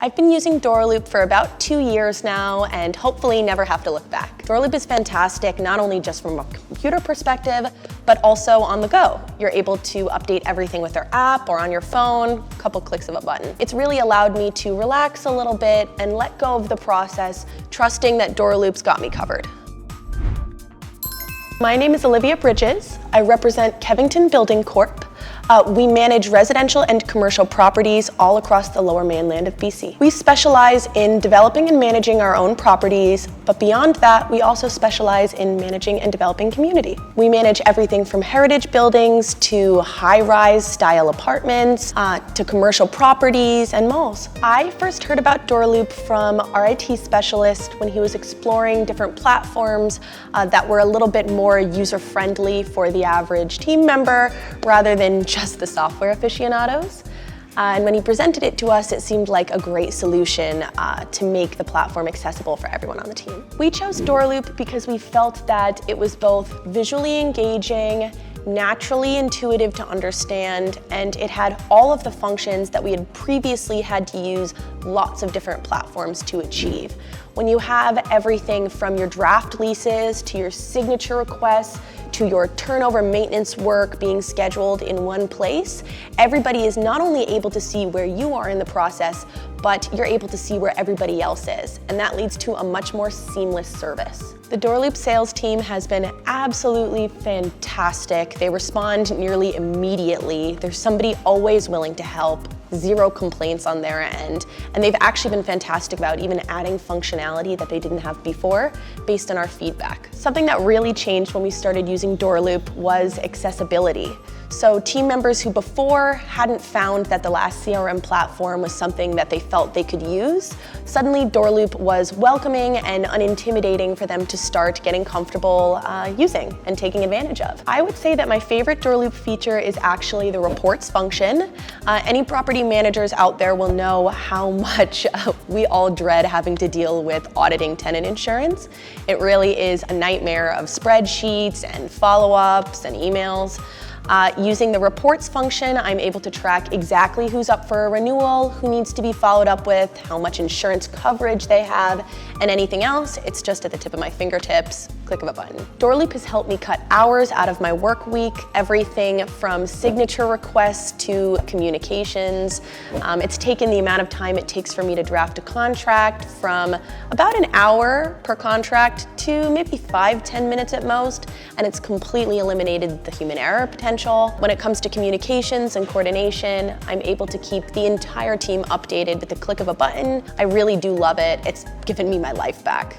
I've been using DoorLoop for about 2 years now and hopefully never have to look back. DoorLoop is fantastic, not only just from a computer perspective, but also on the go. You're able to update everything with their app or on your phone, a couple clicks of a button. It's really allowed me to relax a little bit and let go of the process, trusting that DoorLoop's got me covered. My name is Olivia Bridges. I represent Kevington Building Corp. We manage residential and commercial properties all across the lower mainland of BC. We specialize in developing and managing our own properties, but beyond that, we also specialize in managing and developing community. We manage everything from heritage buildings to high-rise style apartments, to commercial properties and malls. I first heard about DoorLoop from our IT specialist when he was exploring different platforms that were a little bit more user-friendly for the average team member rather than just the software aficionados. And when he presented it to us, it seemed like a great solution to make the platform accessible for everyone on the team. We chose DoorLoop because we felt that it was both visually engaging, naturally intuitive to understand, and it had all of the functions that we had previously had to use lots of different platforms to achieve. When you have everything from your draft leases to your signature requests to your turnover maintenance work being scheduled in one place, everybody is not only able to see where you are in the process, but you're able to see where everybody else is, and that leads to a much more seamless service. The DoorLoop sales team has been absolutely fantastic. They respond nearly immediately. There's somebody always willing to help, zero complaints on their end, and they've actually been fantastic about even adding functionality that they didn't have before based on our feedback. Something that really changed when we started using DoorLoop was accessibility. So team members who before hadn't found that the last CRM platform was something that they felt they could use, suddenly DoorLoop was welcoming and unintimidating for them to start getting comfortable using and taking advantage of. I would say that my favorite DoorLoop feature is actually the reports function. Any property managers out there will know how much we all dread having to deal with auditing tenant insurance. It really is a nightmare of spreadsheets and follow-ups and emails. Using the reports function, I'm able to track exactly who's up for a renewal, who needs to be followed up with, how much insurance coverage they have, and anything else. It's just at the tip of my fingertips, click of a button. DoorLoop has helped me cut hours out of my work week, everything from signature requests to communications. It's taken the amount of time it takes for me to draft a contract from about an hour per contract to maybe 5-10 minutes at most, and it's completely eliminated the human error potential. When it comes to communications and coordination, I'm able to keep the entire team updated with the click of a button. I really do love it. It's given me my life back.